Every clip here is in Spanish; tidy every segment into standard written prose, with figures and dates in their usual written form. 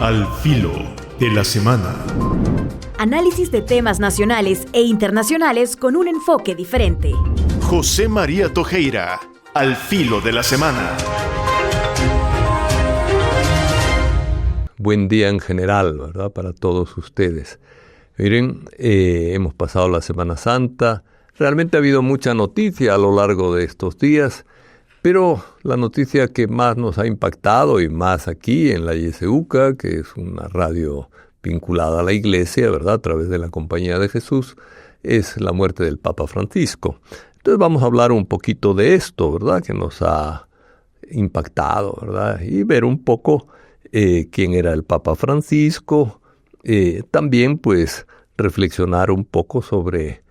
Al filo de la semana. Análisis de temas nacionales e internacionales con un enfoque diferente. José María Tojeira, al filo de la semana. Buen día en general, ¿verdad? Para todos ustedes. Miren, hemos pasado la Semana Santa. Realmente ha habido mucha noticia a lo largo de estos días, pero la noticia que más nos ha impactado, y más aquí en la YSUCA, que es una radio vinculada a la iglesia, ¿verdad? A través de la Compañía de Jesús, es la muerte del Papa Francisco. Entonces vamos a hablar un poquito de esto, ¿verdad? Que nos ha impactado, ¿verdad? Y ver un poco quién era el Papa Francisco. También, pues, reflexionar un poco sobre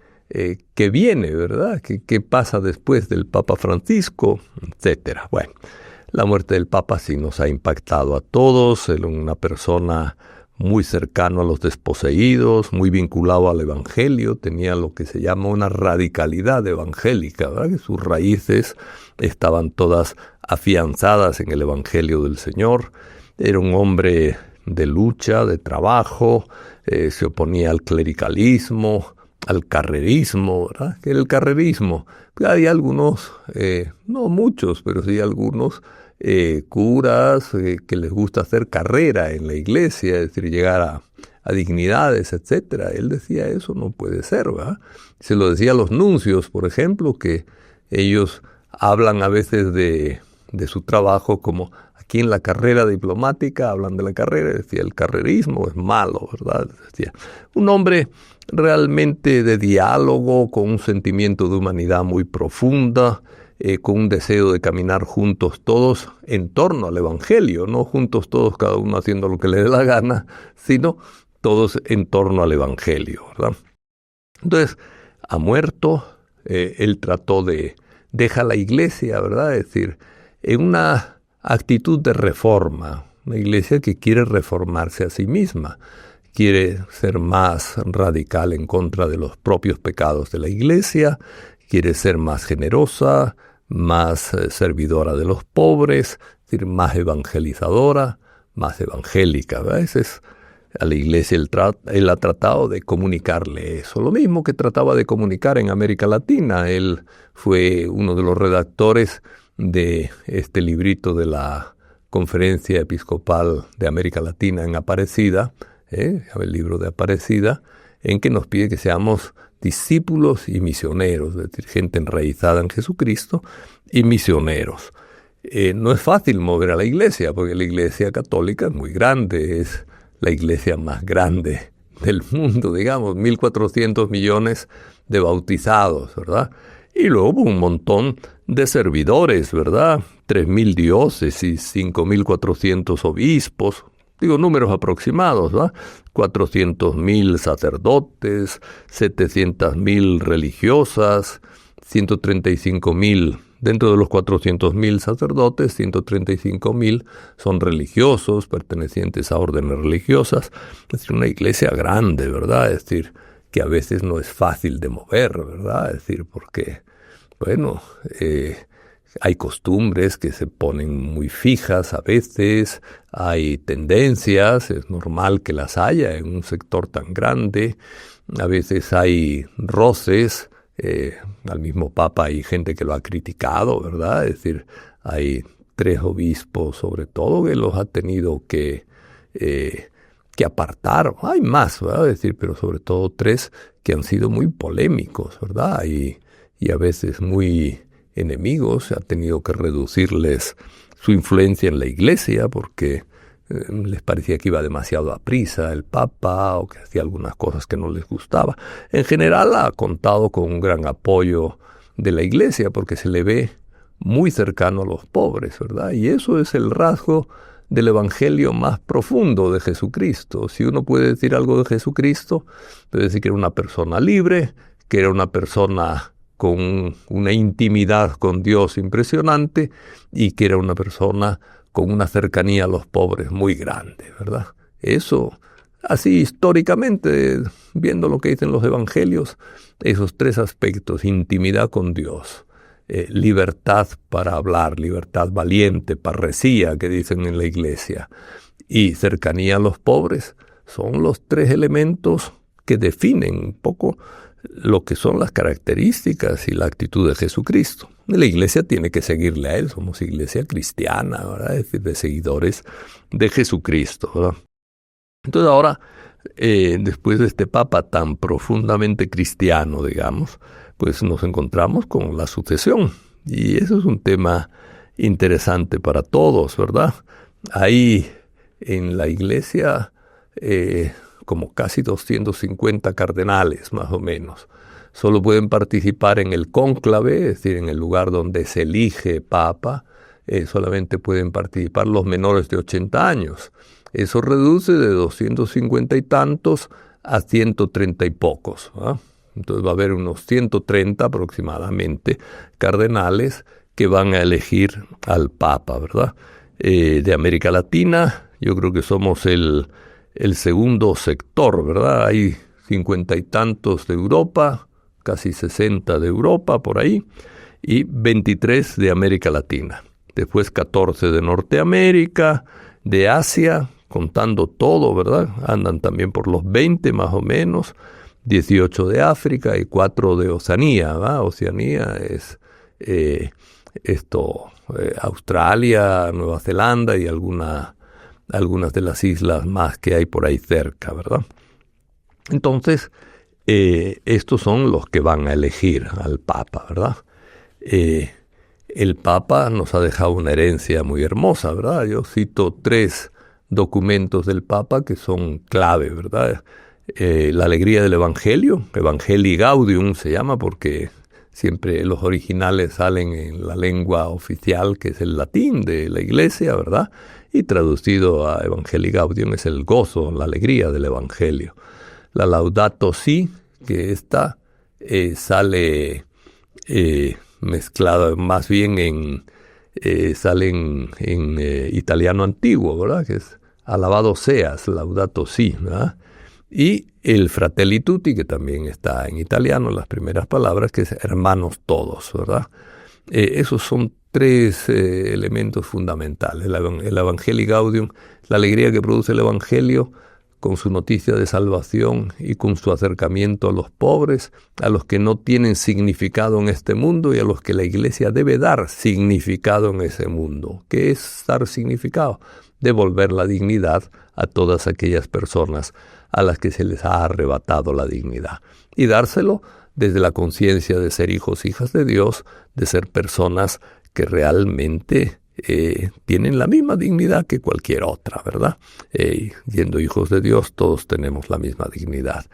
qué viene, ¿verdad? ¿Qué pasa después del Papa Francisco? Etcétera. Bueno, la muerte del Papa sí nos ha impactado a todos. Él era una persona muy cercano a los desposeídos, muy vinculado al Evangelio, tenía lo que se llama una radicalidad evangélica, ¿verdad? Que sus raíces estaban todas afianzadas en el Evangelio del Señor. Era un hombre de lucha, de trabajo, se oponía al clericalismo, al carrerismo, ¿verdad? ¿Qué era el carrerismo? Pues hay algunos, no muchos, pero sí algunos curas que les gusta hacer carrera en la iglesia, es decir, llegar a dignidades, etcétera. Él decía, eso no puede ser, ¿verdad? Se lo decía a los nuncios, por ejemplo, que ellos hablan a veces de su trabajo como aquí en la carrera diplomática, hablan de la carrera, decía, el carrerismo es malo, ¿verdad? Decía, un hombre realmente de diálogo, con un sentimiento de humanidad muy profunda, con un deseo de caminar juntos todos en torno al Evangelio, no juntos todos cada uno haciendo lo que le dé la gana, sino todos en torno al Evangelio, ¿verdad? Entonces, ha muerto, él trató deja la iglesia, ¿verdad? Es decir, en una actitud de reforma, una iglesia que quiere reformarse a sí misma, quiere ser más radical en contra de los propios pecados de la iglesia, quiere ser más generosa, más servidora de los pobres, es decir, más evangelizadora, más evangélica, ¿verdad? Ese es, a la iglesia él ha tratado de comunicarle eso, lo mismo que trataba de comunicar en América Latina. Él fue uno de los redactores de este librito de la Conferencia Episcopal de América Latina en Aparecida, el libro de Aparecida, en que nos pide que seamos discípulos y misioneros, es decir, gente enraizada en Jesucristo y misioneros. No es fácil mover a la iglesia, porque la iglesia católica es muy grande, es la iglesia más grande del mundo, digamos, 1.400 millones de bautizados, ¿verdad? Y luego un montón de servidores, ¿verdad? 3.000 diócesis, 5.400 obispos, digo números aproximados, ¿verdad? 400.000 sacerdotes, 700.000 religiosas, 135.000, dentro de los 400.000 sacerdotes, 135.000 son religiosos, pertenecientes a órdenes religiosas. Es decir, una iglesia grande, ¿verdad? Es decir, que a veces no es fácil de mover, ¿verdad? Es decir, porque, bueno, hay costumbres que se ponen muy fijas a veces, hay tendencias, es normal que las haya en un sector tan grande, a veces hay roces, al mismo Papa hay gente que lo ha criticado, ¿verdad? Es decir, hay 3 obispos sobre todo que los ha tenido que apartar. Hay más, ¿verdad? Es decir, pero sobre todo 3 que han sido muy polémicos, ¿verdad? Y a veces muy enemigos, ha tenido que reducirles su influencia en la iglesia porque les parecía que iba demasiado a prisa el Papa o que hacía algunas cosas que no les gustaba. En general ha contado con un gran apoyo de la iglesia porque se le ve muy cercano a los pobres, ¿verdad? Y eso es el rasgo del evangelio más profundo de Jesucristo. Si uno puede decir algo de Jesucristo, puede decir que era una persona libre, que era una persona con una intimidad con Dios impresionante y que era una persona con una cercanía a los pobres muy grande, ¿verdad? Eso, así históricamente, viendo lo que dicen los evangelios, esos 3 aspectos: intimidad con Dios, libertad para hablar, libertad valiente, parresía, que dicen en la iglesia, y cercanía a los pobres son los tres elementos que definen un poco lo que son las características y la actitud de Jesucristo. La iglesia tiene que seguirle a él, somos iglesia cristiana, ¿verdad? Es decir, de seguidores de Jesucristo, ¿verdad? Entonces ahora, después de este Papa tan profundamente cristiano, digamos, pues nos encontramos con la sucesión. Y eso es un tema interesante para todos, ¿verdad? Hay en la iglesia como casi 250 cardenales, más o menos. Solo pueden participar en el cónclave, es decir, en el lugar donde se elige papa. Solamente pueden participar los menores de 80 años. Eso reduce de 250 y tantos a 130 y pocos, ¿verdad? Entonces va a haber unos 130 aproximadamente cardenales que van a elegir al Papa, ¿verdad? De América Latina, yo creo que somos el segundo sector, ¿verdad? Hay 50 y tantos de Europa, casi 60 de Europa por ahí, y 23 de América Latina. Después 14 de Norteamérica, de Asia, contando todo, ¿verdad? Andan también por los 20 más o menos, 18 de África y 4 de Oceanía, ¿verdad? Oceanía es Australia, Nueva Zelanda y algunas de las islas más que hay por ahí cerca, ¿verdad? Entonces, estos son los que van a elegir al Papa, ¿verdad? El Papa nos ha dejado una herencia muy hermosa, ¿verdad? Yo cito 3 documentos del Papa que son clave, ¿verdad? La alegría del Evangelio, Evangelii Gaudium se llama porque siempre los originales salen en la lengua oficial que es el latín de la Iglesia, ¿verdad? Y traducido a Evangelii Gaudium es el gozo, la alegría del Evangelio. La Laudato Si, que esta sale mezclada más bien sale en italiano antiguo, ¿verdad? Que es alabado seas, Laudato Si, ¿verdad? Y el Fratelli Tutti, que también está en italiano, las primeras palabras, que es hermanos todos, ¿verdad? Esos son 3 elementos fundamentales. El Evangelii Gaudium, la alegría que produce el Evangelio con su noticia de salvación y con su acercamiento a los pobres, a los que no tienen significado en este mundo y a los que la Iglesia debe dar significado en ese mundo. ¿Qué es dar significado? Devolver la dignidad a todas aquellas personas a las que se les ha arrebatado la dignidad. Y dárselo desde la conciencia de ser hijos, hijas de Dios, de ser personas que realmente tienen la misma dignidad que cualquier otra, ¿verdad? Siendo hijos de Dios, todos tenemos la misma dignidad.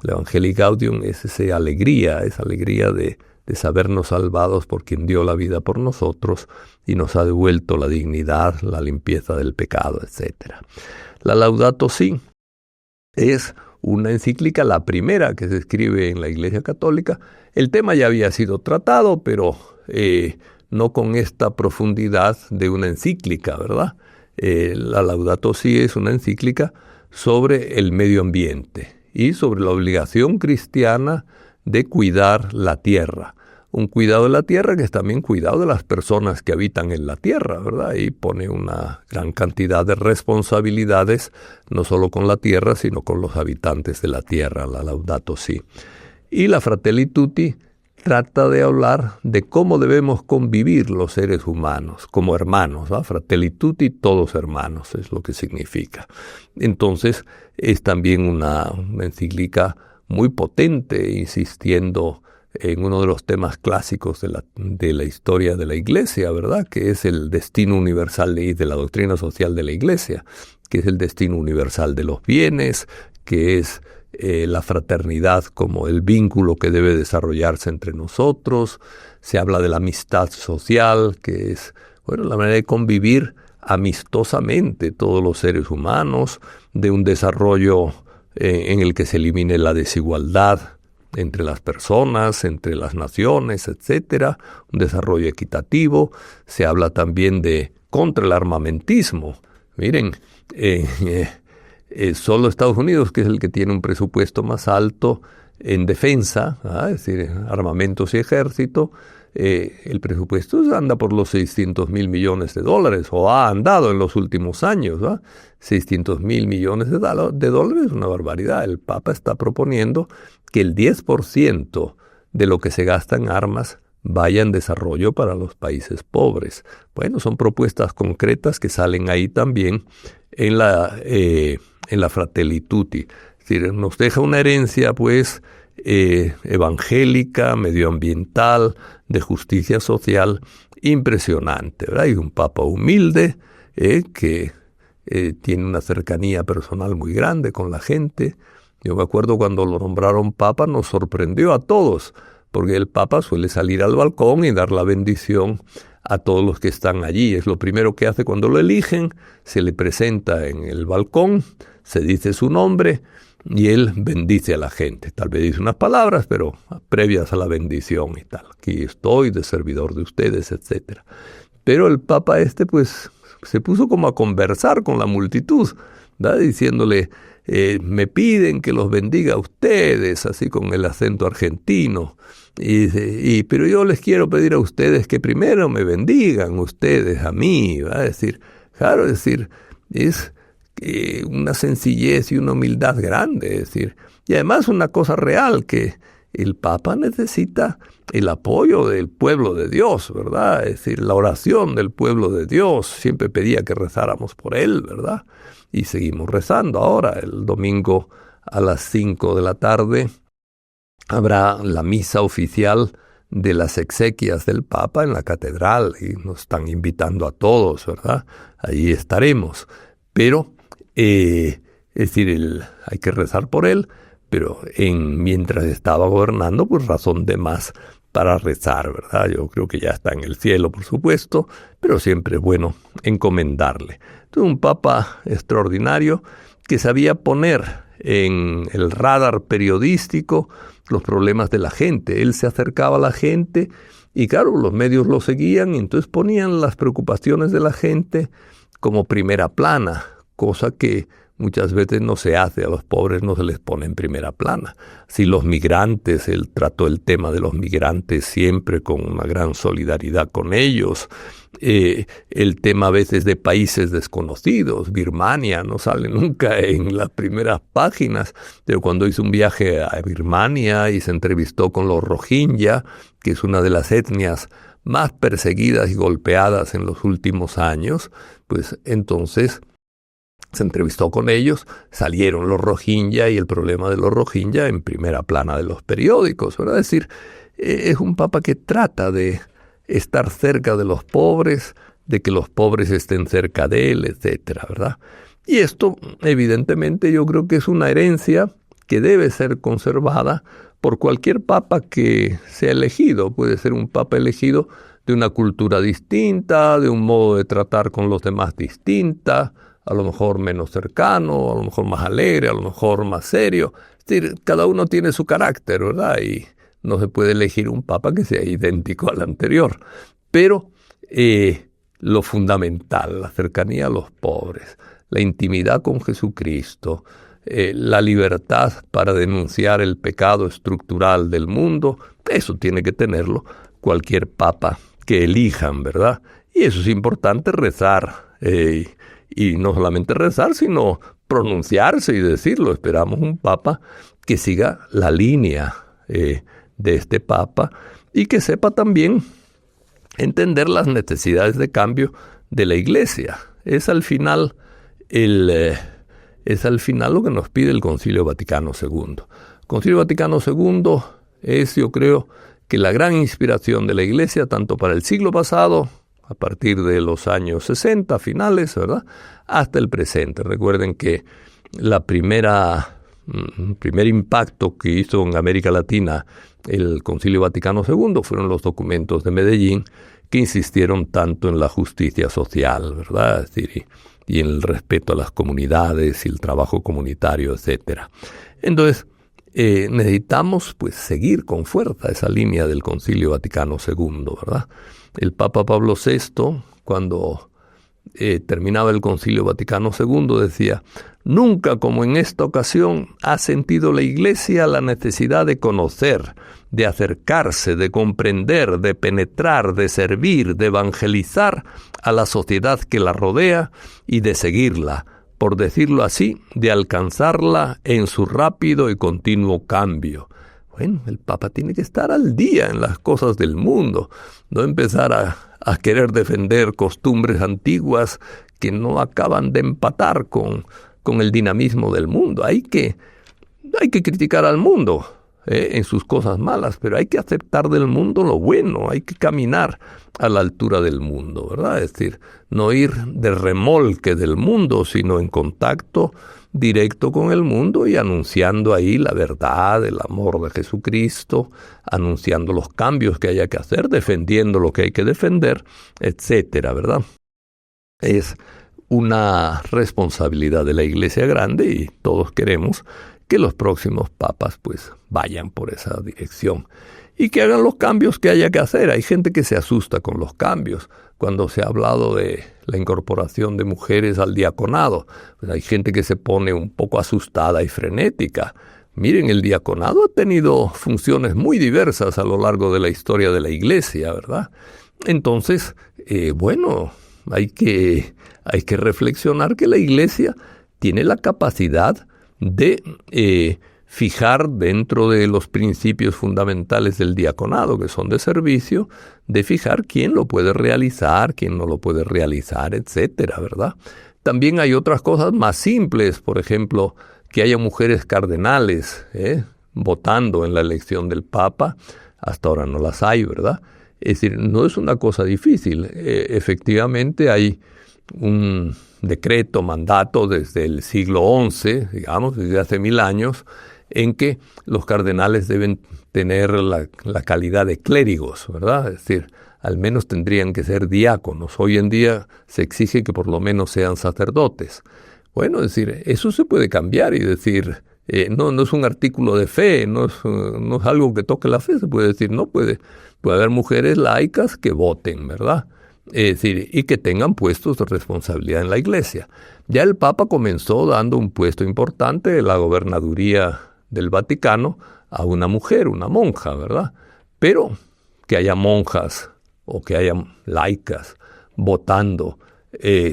El Evangelii Gaudium es esa alegría de sabernos salvados por quien dio la vida por nosotros y nos ha devuelto la dignidad, la limpieza del pecado, etc. La Laudato Si es una encíclica, la primera que se escribe en la Iglesia Católica. El tema ya había sido tratado, pero no con esta profundidad de una encíclica, ¿verdad? La Laudato Si es una encíclica sobre el medio ambiente y sobre la obligación cristiana de cuidar la tierra. Un cuidado de la tierra que es también cuidado de las personas que habitan en la tierra, ¿verdad? Y pone una gran cantidad de responsabilidades, no solo con la tierra, sino con los habitantes de la tierra, la Laudato Si. Y la Fratelli Tutti trata de hablar de cómo debemos convivir los seres humanos, como hermanos, ¿verdad? Fratelli Tutti, todos hermanos, es lo que significa. Entonces, es también una encíclica muy potente, insistiendo en uno de los temas clásicos de la historia de la Iglesia, ¿verdad? Que es el destino universal de la doctrina social de la Iglesia, que es el destino universal de los bienes, que es la fraternidad como el vínculo que debe desarrollarse entre nosotros. Se habla de la amistad social, que es la manera de convivir amistosamente todos los seres humanos, de un desarrollo en el que se elimine la desigualdad entre las personas, entre las naciones, etcétera, un desarrollo equitativo. Se habla también de contra el armamentismo. Miren, solo Estados Unidos, que es el que tiene un presupuesto más alto en defensa, es decir, armamentos y ejército, el presupuesto anda por los 600.000 millones de dólares, o ha andado en los últimos años, ¿va? 600.000 millones de dólares es una barbaridad. El Papa está proponiendo que el 10% de lo que se gasta en armas vaya en desarrollo para los países pobres. Bueno, son propuestas concretas que salen ahí también en la Fratelli Tutti. Es decir, nos deja una herencia, pues, evangélica, medioambiental, de justicia social, impresionante, ¿verdad? Y un Papa humilde, que tiene una cercanía personal muy grande con la gente. Yo me acuerdo cuando lo nombraron Papa, nos sorprendió a todos, porque el Papa suele salir al balcón y dar la bendición a todos los que están allí. Es lo primero que hace cuando lo eligen, se le presenta en el balcón, se dice su nombre y él bendice a la gente. Tal vez dice unas palabras, pero previas a la bendición y tal. Aquí estoy de servidor de ustedes, etc. Pero el Papa pues se puso como a conversar con la multitud, ¿verdad? Diciéndole, me piden que los bendiga a ustedes, así con el acento argentino. Pero yo les quiero pedir a ustedes que primero me bendigan ustedes a mí, ¿va? Es decir, es una sencillez y una humildad grande, es decir, y además una cosa real, que el Papa necesita el apoyo del pueblo de Dios, ¿verdad? Es decir, la oración del pueblo de Dios. Siempre pedía que rezáramos por él, ¿verdad? Y seguimos rezando. Ahora, el domingo a las 5 de la tarde, habrá la misa oficial de las exequias del Papa en la catedral y nos están invitando a todos, ¿verdad? Allí estaremos. Pero, es decir, hay que rezar por él, pero mientras estaba gobernando, pues razón de más para rezar, ¿verdad? Yo creo que ya está en el cielo, por supuesto, pero siempre es bueno encomendarle. Entonces, un Papa extraordinario que sabía poner en el radar periodístico los problemas de la gente. Él se acercaba a la gente y, claro, los medios lo seguían y entonces ponían las preocupaciones de la gente como primera plana, cosa que muchas veces no se hace. A los pobres no se les pone en primera plana. Si los migrantes, él trató el tema de los migrantes siempre con una gran solidaridad con ellos. El tema a veces de países desconocidos, Birmania no sale nunca en las primeras páginas, pero cuando hizo un viaje a Birmania y se entrevistó con los Rohingya, que es una de las etnias más perseguidas y golpeadas en los últimos años, pues entonces se entrevistó con ellos, salieron los Rohingya y el problema de los Rohingya en primera plana de los periódicos, ¿verdad? Es decir, es un Papa que trata de estar cerca de los pobres, de que los pobres estén cerca de él, etcétera, ¿verdad? Y esto, evidentemente, yo creo que es una herencia que debe ser conservada por cualquier Papa que sea elegido. Puede ser un Papa elegido de una cultura distinta, de un modo de tratar con los demás distinta, a lo mejor menos cercano, a lo mejor más alegre, a lo mejor más serio. Es decir, cada uno tiene su carácter, ¿verdad? Y no se puede elegir un Papa que sea idéntico al anterior. Pero lo fundamental, la cercanía a los pobres, la intimidad con Jesucristo, la libertad para denunciar el pecado estructural del mundo, eso tiene que tenerlo cualquier Papa que elijan, ¿verdad? Y eso es importante, rezar. Y no solamente rezar, sino pronunciarse y decirlo. Esperamos un Papa que siga la línea de este Papa y que sepa también entender las necesidades de cambio de la Iglesia. Es al final lo que nos pide el Concilio Vaticano II. El Concilio Vaticano II es, yo creo, que la gran inspiración de la Iglesia, tanto para el siglo pasado, a partir de los años 60, finales, ¿verdad?, hasta el presente. Recuerden que el primer impacto que hizo en América Latina el Concilio Vaticano II fueron los documentos de Medellín, que insistieron tanto en la justicia social, ¿verdad?, es decir, y en el respeto a las comunidades y el trabajo comunitario, etcétera. Entonces, necesitamos pues seguir con fuerza esa línea del Concilio Vaticano II, ¿verdad? El Papa Pablo VI, cuando terminaba el Concilio Vaticano II, decía: nunca como en esta ocasión ha sentido la Iglesia la necesidad de conocer, de acercarse, de comprender, de penetrar, de servir, de evangelizar a la sociedad que la rodea y de seguirla, por decirlo así, de alcanzarla en su rápido y continuo cambio. Bueno, el Papa tiene que estar al día en las cosas del mundo, no empezar a querer defender costumbres antiguas que no acaban de empatar con el dinamismo del mundo. Hay que criticar al mundo en sus cosas malas, pero hay que aceptar del mundo lo bueno, hay que caminar a la altura del mundo, ¿verdad? Es decir, no ir de remolque del mundo, sino en contacto directo con el mundo y anunciando ahí la verdad, el amor de Jesucristo, anunciando los cambios que haya que hacer, defendiendo lo que hay que defender, etcétera, ¿verdad? Es una responsabilidad de la Iglesia grande y todos queremos que los próximos papas pues vayan por esa dirección y que hagan los cambios que haya que hacer. Hay gente que se asusta con los cambios. Cuando se ha hablado de la incorporación de mujeres al diaconado, pues hay gente que se pone un poco asustada y frenética. Miren, el diaconado ha tenido funciones muy diversas a lo largo de la historia de la Iglesia, ¿verdad? Entonces, hay que reflexionar que la Iglesia tiene la capacidad de fijar dentro de los principios fundamentales del diaconado, que son de servicio, de fijar quién lo puede realizar, quién no lo puede realizar, etcétera, ¿verdad? También hay otras cosas más simples, por ejemplo, que haya mujeres cardenales votando en la elección del Papa. Hasta ahora no las hay, ¿verdad? Es decir, no es una cosa difícil. Efectivamente hay un decreto, mandato desde el siglo XI, digamos, desde hace 1000 años, en que los cardenales deben tener la calidad de clérigos, ¿verdad? Es decir, al menos tendrían que ser diáconos. Hoy en día se exige que por lo menos sean sacerdotes. Bueno, es decir, eso se puede cambiar y decir, no es un artículo de fe, no es algo que toque la fe, se puede decir, puede haber mujeres laicas que voten, ¿verdad? Es decir, y que tengan puestos de responsabilidad en la Iglesia. Ya el Papa comenzó dando un puesto importante de la gobernaduría del Vaticano a una mujer, una monja, ¿verdad? Pero que haya monjas o que haya laicas votando,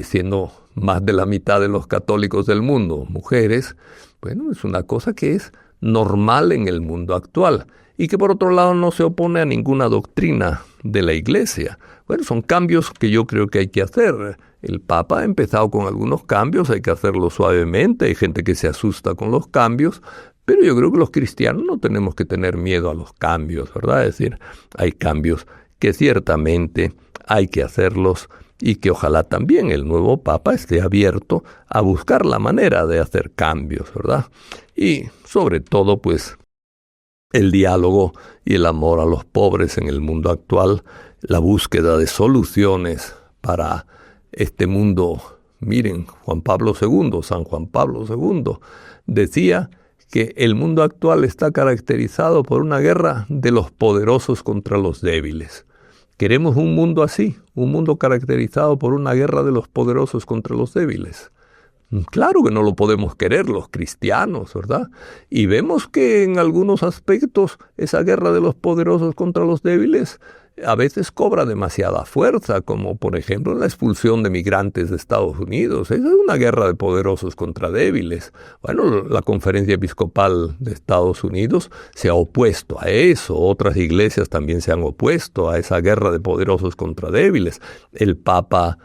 siendo más de la mitad de los católicos del mundo mujeres, bueno, es una cosa que es normal en el mundo actual y que por otro lado no se opone a ninguna doctrina de la Iglesia. Bueno, son cambios que yo creo que hay que hacer. El Papa ha empezado con algunos cambios, hay que hacerlo suavemente, hay gente que se asusta con los cambios, pero yo creo que los cristianos no tenemos que tener miedo a los cambios, ¿verdad? Es decir, hay cambios que ciertamente hay que hacerlos y que ojalá también el nuevo Papa esté abierto a buscar la manera de hacer cambios, ¿verdad? Y sobre todo, pues, el diálogo y el amor a los pobres en el mundo actual, la búsqueda de soluciones para este mundo. Miren, San Juan Pablo II, decía que el mundo actual está caracterizado por una guerra de los poderosos contra los débiles. ¿Queremos un mundo así? ¿Un mundo caracterizado por una guerra de los poderosos contra los débiles? Claro que no lo podemos querer los cristianos, ¿verdad? Y vemos que en algunos aspectos esa guerra de los poderosos contra los débiles a veces cobra demasiada fuerza, como por ejemplo la expulsión de migrantes de Estados Unidos. Esa es una guerra de poderosos contra débiles. Bueno, la Conferencia Episcopal de Estados Unidos se ha opuesto a eso. Otras iglesias también se han opuesto a esa guerra de poderosos contra débiles. El Papa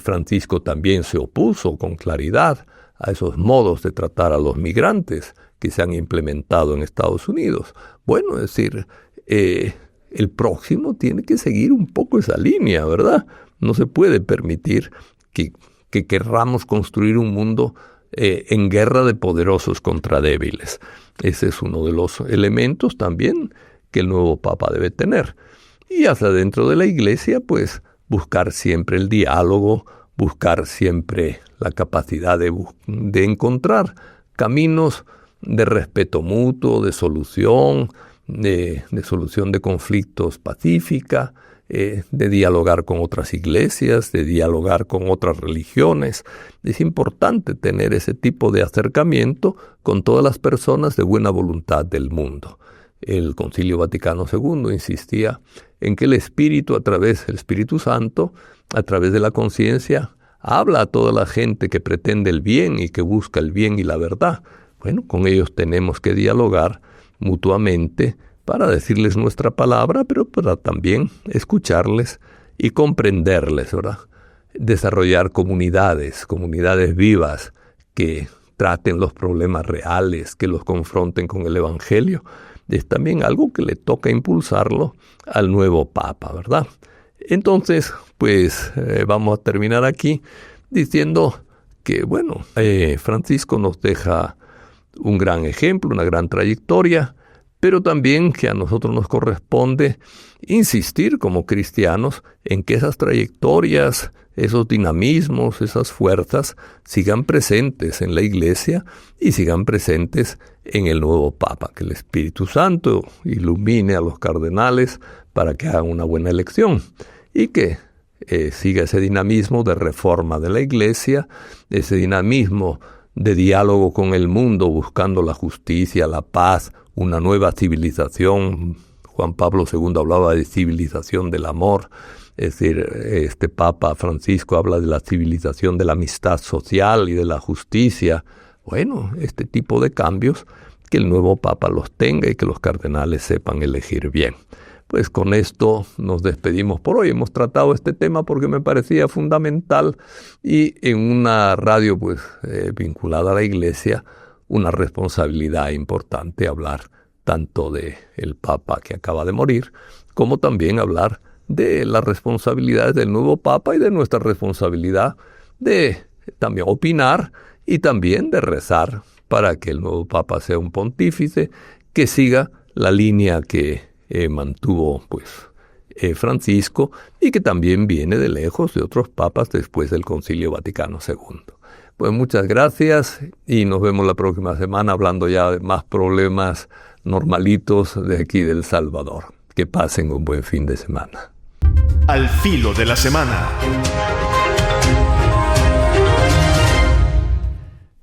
Francisco también se opuso con claridad a esos modos de tratar a los migrantes que se han implementado en Estados Unidos. Bueno, es decir, el próximo tiene que seguir un poco esa línea, ¿verdad? No se puede permitir que querramos construir un mundo en guerra de poderosos contra débiles. Ese es uno de los elementos también que el nuevo Papa debe tener. Y hacia dentro de la Iglesia, pues, buscar siempre el diálogo, buscar siempre la capacidad de encontrar caminos de respeto mutuo, de solución de conflictos pacífica, de dialogar con otras iglesias, de dialogar con otras religiones. Es importante tener ese tipo de acercamiento con todas las personas de buena voluntad del mundo. El Concilio Vaticano II insistía en que el Espíritu, el Espíritu Santo, a través de la conciencia, habla a toda la gente que pretende el bien y que busca el bien y la verdad. Bueno, con ellos tenemos que dialogar mutuamente para decirles nuestra palabra, pero para también escucharles y comprenderles, ¿verdad? Desarrollar comunidades vivas que traten los problemas reales, que los confronten con el Evangelio. Es también algo que le toca impulsarlo al nuevo Papa, ¿verdad? Entonces, pues vamos a terminar aquí diciendo que, Francisco nos deja un gran ejemplo, una gran trayectoria, pero también que a nosotros nos corresponde insistir como cristianos en que esas trayectorias, esos dinamismos, esas fuerzas sigan presentes en la Iglesia y sigan presentes en el nuevo Papa, que el Espíritu Santo ilumine a los cardenales para que hagan una buena elección y que siga ese dinamismo de reforma de la Iglesia, ese dinamismo de diálogo con el mundo, buscando la justicia, la paz, una nueva civilización. Juan Pablo II hablaba de civilización del amor, es decir, este Papa Francisco habla de la civilización de la amistad social y de la justicia. Bueno, este tipo de cambios, que el nuevo Papa los tenga y que los cardenales sepan elegir bien. Pues con esto nos despedimos por hoy. Hemos tratado este tema porque me parecía fundamental y en una radio vinculada a la Iglesia, una responsabilidad importante hablar tanto de el Papa que acaba de morir, como también hablar de las responsabilidades del nuevo Papa y de nuestra responsabilidad de también opinar y también de rezar para que el nuevo Papa sea un pontífice que siga la línea que mantuvo Francisco y que también viene de lejos de otros papas después del Concilio Vaticano II. Pues muchas gracias y nos vemos la próxima semana hablando ya de más problemas normalitos de aquí de El Salvador. Que pasen un buen fin de semana. Al filo de la semana.